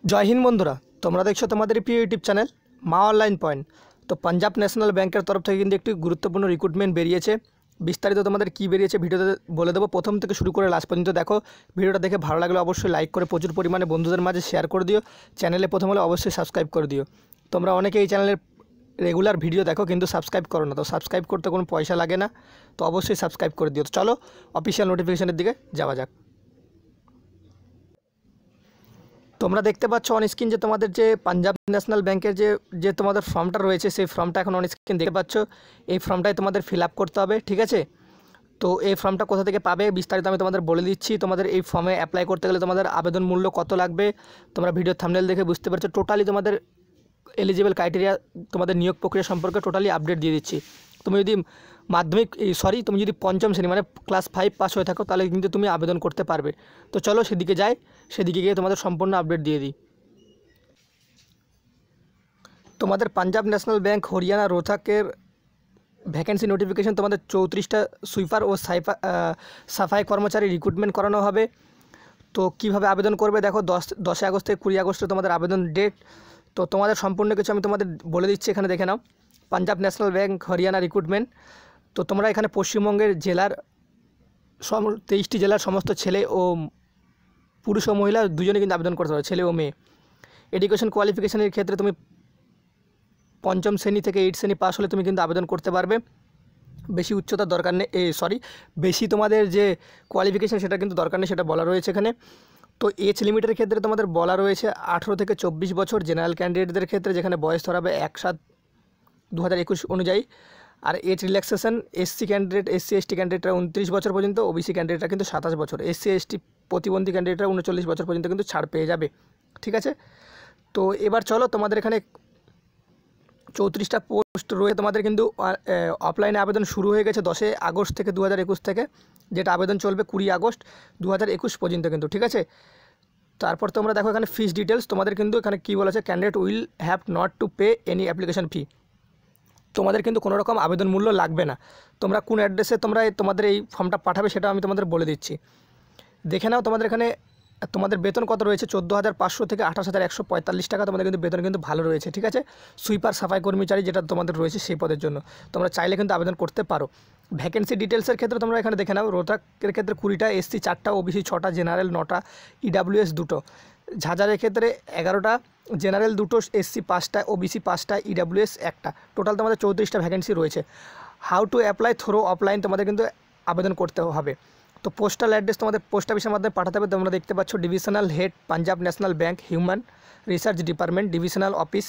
জয় হিন্দ বন্ধুরা, তোমরা দেখছো তোমাদের প্রিয় ইউটিউব চ্যানেল মা অনলাইন পয়েন্ট। তো পাঞ্জাব ন্যাশনাল ব্যাংকের তরফ থেকে কিন্তু একটি গুরুত্বপূর্ণ রিক্রুটমেন্ট বেরিয়েছে। বিস্তারিত তোমাদের কী বেরিয়েছে ভিডিওতে বলে দেবো। প্রথম থেকে শুরু করে লাস্ট পর্যন্ত দেখো। ভিডিওটা দেখে ভালো লাগলে অবশ্যই লাইক করে প্রচুর পরিমাণে বন্ধুদের মাঝে শেয়ার করে দিও। চ্যানেলে প্রথম হলে অবশ্যই সাবস্ক্রাইব করে দিও। তোমরা অনেকে এই চ্যানেলের রেগুলার ভিডিও দেখো কিন্তু সাবস্ক্রাইব করো না, তো সাবস্ক্রাইব করতে কোনো পয়সা লাগে না, তো অবশ্যই সাবস্ক্রাইব করে দিও। তো চলো অফিসিয়াল নোটিফিকেশনের দিকে যাওয়া যাক। তোমরা দেখতে পাচ্ছ অন স্ক্রিন যে তোমাদের যে পাঞ্জাব ন্যাশনাল ব্যাংকের যে যে তোমাদের ফর্মটা রয়েছে, সেই ফর্মটা এখন অন স্ক্রিন দেখতে পাচ্ছ। এই ফর্মটাই তোমাদের ফিল আপ করতে হবে, ঠিক আছে। তো এই ফর্মটা কোথা থেকে পাবে বিস্তারিত আমি তোমাদের বলে দিচ্ছি। তোমাদের এই ফর্মে অ্যাপ্লাই করতে গেলে তোমাদের আবেদন মূল্য কত লাগবে তোমরা ভিডিও থাম্বনেল দেখে বুঝতে পারছো। টোটালি তোমাদের এলিজিবল ক্রাইটেরিয়া, তোমাদের নিয়োগ প্রক্রিয়া সম্পর্কে টোটালি আপডেট দিয়ে দিচ্ছি। তুমি যদি তুমি যদি পঞ্চম শ্রেণী মানে ক্লাস 5 পাস হয়ে থাকো তাহলে কিন্তু তুমি আবেদন করতে পারবে। তো চলো সেদিকে যাই, সেদিকে গিয়ে তোমাদের সম্পূর্ণ আপডেট দিয়ে দিই। তোমাদের পাঞ্জাব ন্যাশনাল ব্যাংক হরিয়ানা রোহতাকের ভ্যাকেন্সি নোটিফিকেশন, তোমাদের 34টা সুইপার ও সাফাই কর্মচারী রিক্রুটমেন্ট করানো হবে। তো কিভাবে আবেদন করবে দেখো, 10 আগস্ট থেকে 20 আগস্টে তোমাদের আবেদন ডেট। তো তোমাদের সম্পূর্ণ কিছু আমি তোমাদের বলে দিচ্ছি, এখানে দেখে নাও। Punjab National Bank Haryana recruitment. তো তোমরা এখানে পশ্চিমবঙ্গের জেলার 23টি জেলার সমস্ত ছেলে ও পুরুষ ও মহিলা দুজনে কিন্তু আবেদন করতে পারবে, ছেলে ও মেয়ে। এডুকেশন কোয়ালিফিকেশনের ক্ষেত্রে তুমি পঞ্চম শ্রেণী থেকে 8 শ্রেণী পাস হলে তুমি কিন্তু আবেদন করতে পারবে। বেশি উচ্চতার দরকার নেই, বেশি তোমাদের যে কোয়ালিফিকেশান সেটা কিন্তু দরকার নেই, সেটা বলা রয়েছে এখানে। তো এজ লিমিটের ক্ষেত্রে তোমাদের বলা রয়েছে 18 থেকে 24 বছর জেনারেল ক্যান্ডিডেটদের ক্ষেত্রে, যেখানে বয়স ধরাবে 1/7/2021 অনুযায়ী। আর এজ রিল্যাক্সেশন এসসি এসটি ক্যান্ডিডেটরা 29 বছর পর্যন্ত, ওবিসি ক্যান্ডিডেটরা কিন্তু 27 বছর, এসসি এসটি প্রতিবন্ধী ক্যান্ডিডেটরা 39 বছর পর্যন্ত কিন্তু ছাড় পেয়ে যাবে, ঠিক আছে। তো এবার চলো, তোমাদের এখানে 34টা পোস্ট রয়েছে। তোমাদের কিন্তু অফলাইনে আবেদন শুরু হয়ে গেছে 10 আগস্ট থেকে 2021 থেকে, যেটা আবেদন চলবে 20 আগস্ট 2021 পর্যন্ত কিন্তু, ঠিক আছে। তারপর তোমরা দেখো এখানে ফিস ডিটেলস, তোমাদের কিন্তু এখানে কী বলেছে, candidate will have not to pay any application fee. তোমাদের কিন্তু কোনো রকম আবেদন মূল্য লাগবে না। তোমরা কোন অ্যাড্রেসে তোমাদের এই ফর্মটা পাঠাবে সেটা আমি তোমাদের বলে দিচ্ছি। দেখে নাও তোমাদের এখানে তোমাদের বেতন কত রয়েছে, 14,500 থেকে 28,145 টাকা তোমাদের কিন্তু বেতন কিন্তু ভালো রয়েছে, ঠিক আছে। সুইপার সাফাই কর্মচারী যেটা তোমাদের রয়েছে সেই পদের জন্য তোমরা চাইলে কিন্তু আবেদন করতে পারো। ভ্যাকেন্সি ডিটেলসের ক্ষেত্রে তোমরা এখানে দেখে নাও, রোহতাকের ক্ষেত্রে 20টা, এসসি 4টা, ওবিসি 6টা, জেনারেল 9টা, ইডাব্লিউএস 2টো, ঝাঁঝারের ক্ষেত্রে 11টা, জেনারেল 2টো, এসসি 5টা, ওবিসি 5টা, ইডাব্লিউএস 1টা, টোটাল তোমাদের 34টা ভ্যাকেন্সি রয়েছে। How to apply through offline, তোমাদের কিন্তু আবেদন করতে হবে। তো পোস্টাল অ্যাড্রেস তোমাদের পোস্ট অফিসের মাধ্যমে পাঠাতে হবে। তোমরা দেখতে পাচ্ছ divisional head Punjab National Bank human research department, divisional office,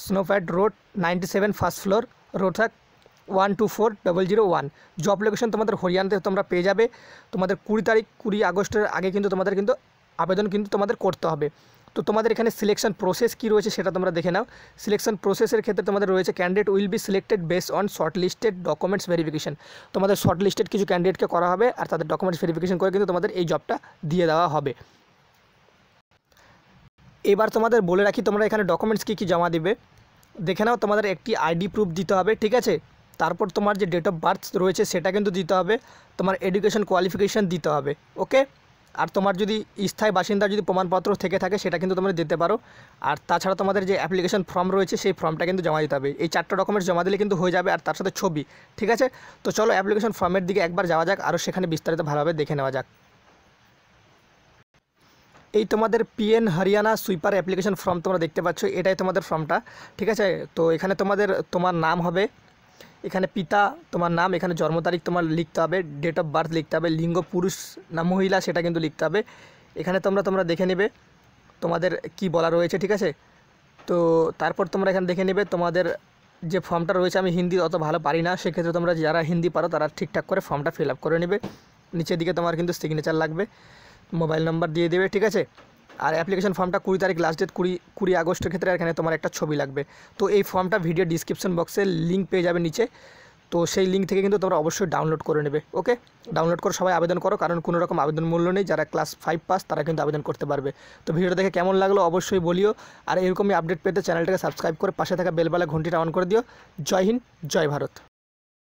snowpad road 97 first floor, Rohtak 124001। Job location তোমাদের হরিয়ানাতে তোমরা পেয়ে যাবে। তোমাদের 20 আগস্টের আগে কিন্তু তোমাদের কিন্তু আবেদন কিন্তু তোমাদের করতে হবে। তো তোমাদের এখানে সিলেকশন প্রসেস কী রয়েছে সেটা তোমরা দেখে নাও। সিলেকশন প্রসেসের ক্ষেত্রে তোমাদের রয়েছে, candidate will be selected based on short listed documents verification. তোমাদের শর্ট লিস্টেড কিছু ক্যান্ডিডেটকে করা হবে আর তাদের ডকুমেন্টস ভেরিফিকেশন করে কিন্তু তোমাদের এই জবটা দিয়ে দেওয়া হবে। এবার তোমাদের বলে রাখি তোমরা এখানে ডকুমেন্টস কী কী জমা দিবে দেখে নাও। তোমাদের একটি আইডি প্রুফ দিতে হবে, ঠিক আছে। তারপর তোমার যে ডেট অফ বার্থ রয়েছে সেটা কিন্তু দিতে হবে। তোমার এডুকেশন কোয়ালিফিকেশান দিতে হবে, ওকে। আর তোমার যদি স্থায়ী বাসিন্দার যদি প্রমাণপত্র থেকে থাকে সেটা কিন্তু তোমরা দিতে পারো। আর তাছাড়া তোমাদের যে অ্যাপ্লিকেশন ফর্ম রয়েছে সেই ফর্মটা কিন্তু জমা দিতে হবে। এই 4টা ডকুমেন্টস জমা দিলে কিন্তু হয়ে যাবে, আর তার সাথে ছবি, ঠিক আছে। তো চলো অ্যাপ্লিকেশন ফর্মের দিকে একবার যাওয়া যাক, আরও সেখানে বিস্তারিত ভালোভাবে দেখে নেওয়া যাক। এই তোমাদের PN Haryana sweeper application form তোমরা দেখতে পাচ্ছ, এটাই তোমাদের ফর্মটা, ঠিক আছে। তো এখানে তোমার নাম হবে, এখানে পিতা তোমার নাম, এখানে জন্ম তারিখ তোমার লিখতে হবে, ডেট অফ বার্থ লিখতে হবে, লিঙ্গ পুরুষ না মহিলা সেটা কিন্তু লিখতে হবে। এখানে তোমরা দেখে নেবে তোমাদের কি বলা রয়েছে, ঠিক আছে। তো তারপর তোমরা এখানে দেখে নেবে তোমাদের যে ফর্মটা রয়েছে, আমি হিন্দি অত ভালো পারি না, সেক্ষেত্রে তোমরা যারা হিন্দি পারো তারা ঠিকঠাক করে ফর্মটা ফিল আপ করে নেবে। নিচের দিকে তোমার কিন্তু সিগনেচার লাগবে, মোবাইল নাম্বার দিয়ে দেবে, ঠিক আছে। আর অ্যাপ্লিকেশন ফর্মটা 20 তারিখ লাস্ট ডেট, 20 আগস্টের ক্ষেত্রে এখানে তোমার একটা ছবি লাগবে। তো এই ফর্মটা ভিডিও ডিসক্রিপশন বক্সে লিঙ্ক পেয়ে যাবে নিচে, তো সেই লিঙ্ক থেকে কিন্তু তোমরা অবশ্যই ডাউনলোড করে নেবে, ওকে। ডাউনলোড করে সবাই আবেদন করো, কারণ কোনো রকম আবেদন মূল্য নেই। যারা ক্লাস 5 পাস তারা কিন্তু আবেদন করতে পারবে। তো ভিডিওটা দেখে কেমন লাগলো অবশ্যই বলিও। আর এরকমই আপডেট পেতে চ্যানেলটাকে সাবস্ক্রাইব করে পাশে থাকা বেলবেলা ঘন্টিটা অন করে দিও। জয় হিন্দ, জয় ভারত।